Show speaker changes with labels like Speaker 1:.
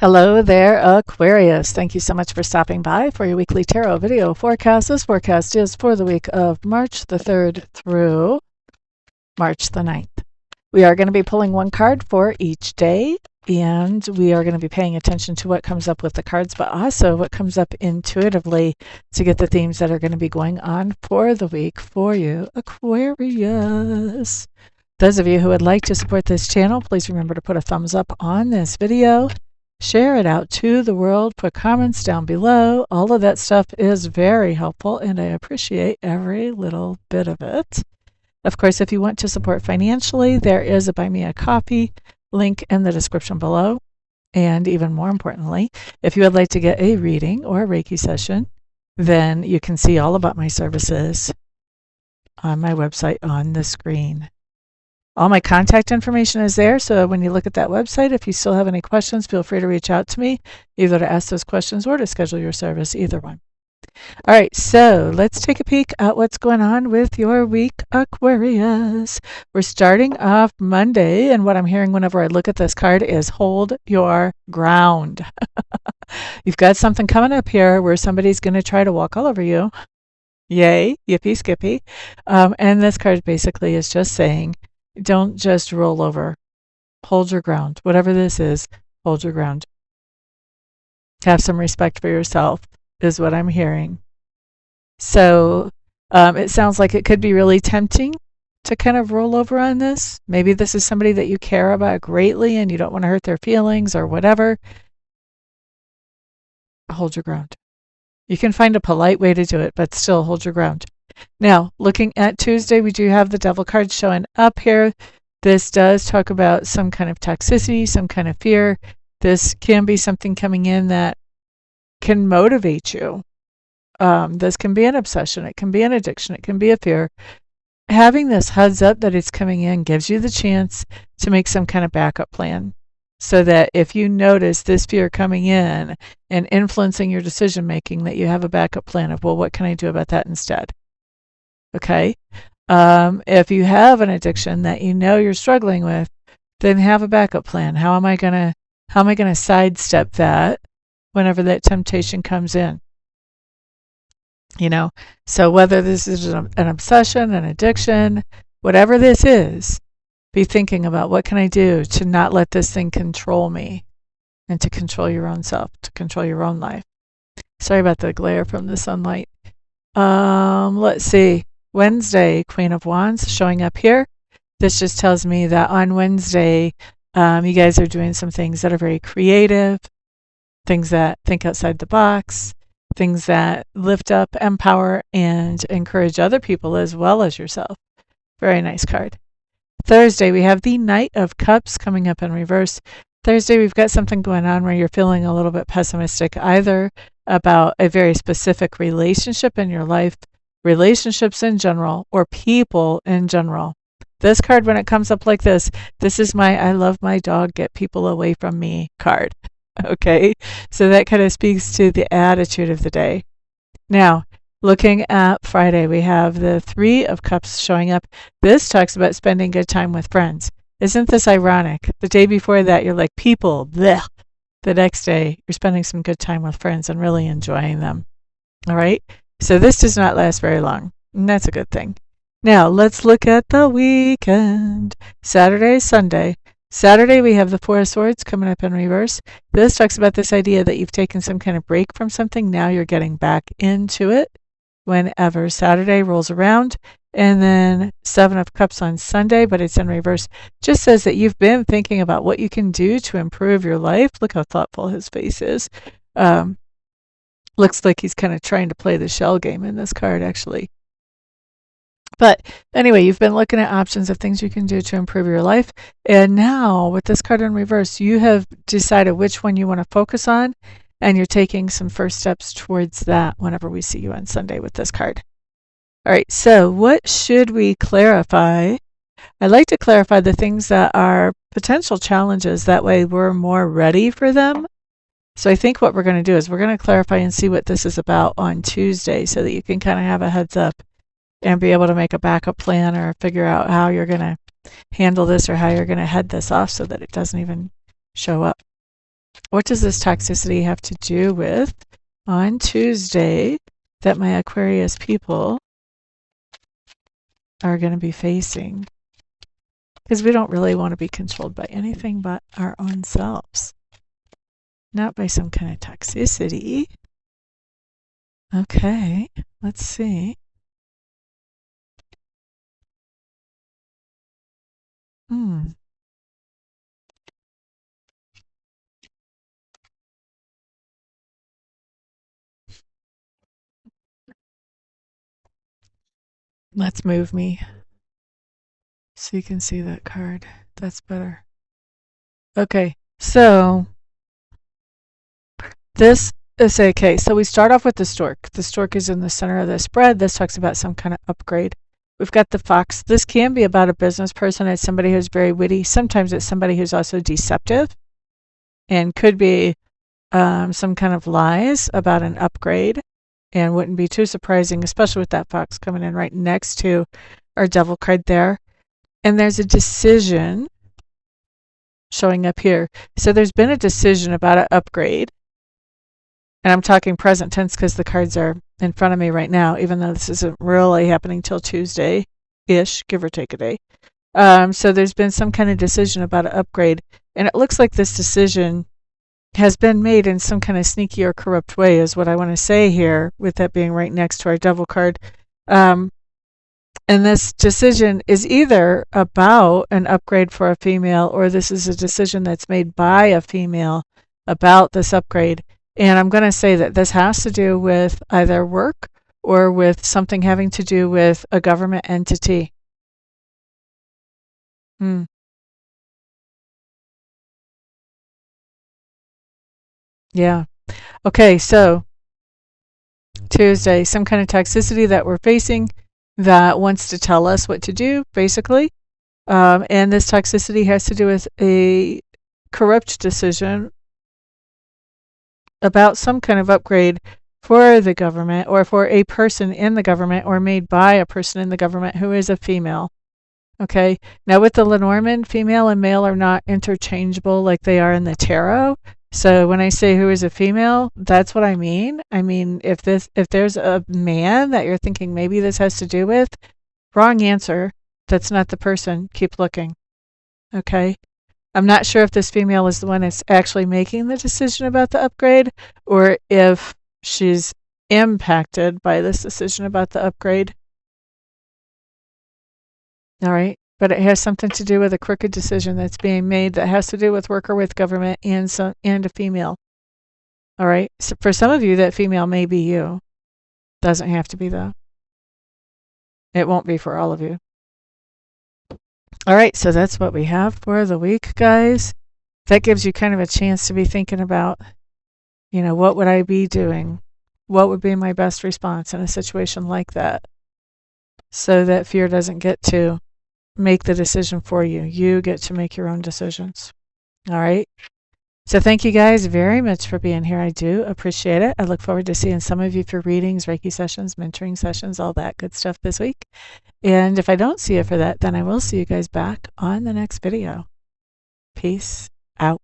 Speaker 1: Hello there, Aquarius. Thank you so much for stopping by for your weekly tarot video forecast. This forecast is for the week of March the 3rd through March the 9th. We are going to be pulling one card for each day, and we are going to be paying attention to what comes up with the cards, but also what comes up intuitively to get the themes that are going to be going on for the week for you, Aquarius. Those of you who would like to support this channel, please remember to put a thumbs up on this video. Share it out to the world, put comments down below. All of that stuff is very helpful, and I appreciate every little bit of it. Of course, if you want to support financially, there is a Buy Me a Coffee link in the description below. And even more importantly, if you would like to get a reading or a Reiki session, then you can see all about my services on my website on the screen. All my contact information is there, so when you look at that website, if you still have any questions, feel free to reach out to me, either to ask those questions or to schedule your service, either one. All right, so let's take a peek at what's going on with your week, Aquarius. We're starting off Monday, and what I'm hearing whenever I look at this card is hold your ground. You've got something coming up here where somebody's going to try to walk all over you. Yay, yippee skippy. And this card basically is just saying, don't just roll over. Hold your ground. Whatever this is, hold your ground. Have some respect for yourself is what I'm hearing. So it sounds like it could be really tempting to kind of roll over on this. Maybe this is somebody that you care about greatly and you don't want to hurt their feelings or whatever. Hold your ground. You can find a polite way to do it, but still hold your ground. Now, looking at Tuesday, we do have the Devil card showing up here. This does talk about some kind of toxicity, some kind of fear. This can be something coming in that can motivate you. This can be an obsession. It can be an addiction. It can be a fear. Having this heads up that it's coming in gives you the chance to make some kind of backup plan, so that if you notice this fear coming in and influencing your decision making, that you have a backup plan of, well, what can I do about that instead? Okay. If you have an addiction that you know you're struggling with, then have a backup plan. How am I gonna sidestep that whenever that temptation comes in? You know, so whether this is an obsession, an addiction, whatever this is, be thinking about what can I do to not let this thing control me and to control your own self, to control your own life. Sorry about the glare from the sunlight. Let's see. Wednesday, Queen of Wands showing up here. This just tells me that on Wednesday, you guys are doing some things that are very creative, things that think outside the box, things that lift up, empower, and encourage other people as well as yourself. Very nice card. Thursday, we have the Knight of Cups coming up in reverse. Thursday, we've got something going on where you're feeling a little bit pessimistic, either about a very specific relationship in your life, relationships in general, or people in general. This card, when it comes up like this is my I love my dog, get people away from me card. Okay, so that kind of speaks to the attitude of the day. Now, looking at Friday, we have the Three of Cups showing up. This talks about spending good time with friends. Isn't this ironic? The day before that, you're like, people, bleh. The next day, you're spending some good time with friends and really enjoying them. All right? So this does not last very long, and that's a good thing. Now, let's look at the weekend. Saturday, Sunday. Saturday, we have the Four of Swords coming up in reverse. This talks about this idea that you've taken some kind of break from something. Now you're getting back into it whenever Saturday rolls around. And then Seven of Cups on Sunday, but it's in reverse. Just says that you've been thinking about what you can do to improve your life. Look how thoughtful his face is. Looks like he's kind of trying to play the shell game in this card, actually. But anyway, you've been looking at options of things you can do to improve your life. And now, with this card in reverse, you have decided which one you want to focus on, and you're taking some first steps towards that whenever we see you on Sunday with this card. All right, so what should we clarify? I like to clarify the things that are potential challenges. That way we're more ready for them. So I think what we're going to do is we're going to clarify and see what this is about on Tuesday so that you can kind of have a heads up and be able to make a backup plan or figure out how you're going to handle this or how you're going to head this off so that it doesn't even show up. What does this toxicity have to do with on Tuesday that my Aquarius people are going to be facing? Because we don't really want to be controlled by anything but our own selves, not by some kind of toxicity. Okay, let's see. Let's move me so you can see that card. That's better. Okay, so this is okay. So we start off with the stork. The stork is in the center of the spread. This talks about some kind of upgrade. We've got the fox. This can be about a business person. It's somebody who's very witty. Sometimes it's somebody who's also deceptive and could be some kind of lies about an upgrade, and wouldn't be too surprising, especially with that fox coming in right next to our devil card there. And there's a decision showing up here. So there's been a decision about an upgrade. And I'm talking present tense because the cards are in front of me right now, even though this isn't really happening till Tuesday-ish, give or take a day. So there's been some kind of decision about an upgrade. And it looks like this decision has been made in some kind of sneaky or corrupt way, is what I want to say here, with that being right next to our devil card. And this decision is either about an upgrade for a female, or this is a decision that's made by a female about this upgrade. And I'm going to say that this has to do with either work or with something having to do with a government entity. Yeah. Okay, so Tuesday, some kind of toxicity that we're facing that wants to tell us what to do, basically. And this toxicity has to do with a corrupt decision about some kind of upgrade for the government, or for a person in the government, or made by a person in the government who is a female. Okay, now with the Lenormand, female and male are not interchangeable like they are in the tarot. So when I say who is a female, that's what I mean. I mean, if there's a man that you're thinking maybe this has to do with, wrong answer. That's not the person. Keep looking. Okay. I'm not sure if this female is the one that's actually making the decision about the upgrade, or if she's impacted by this decision about the upgrade. All right. But it has something to do with a crooked decision that's being made that has to do with work or with government and a female. All right. So for some of you, that female may be you. Doesn't have to be, though. It won't be for all of you. All right. So that's what we have for the week, guys. That gives you kind of a chance to be thinking about, what would I be doing? What would be my best response in a situation like that? So that fear doesn't get to make the decision for you. You get to make your own decisions. All right. So thank you guys very much for being here. I do appreciate it. I look forward to seeing some of you for readings, Reiki sessions, mentoring sessions, all that good stuff this week. And if I don't see you for that, then I will see you guys back on the next video. Peace out.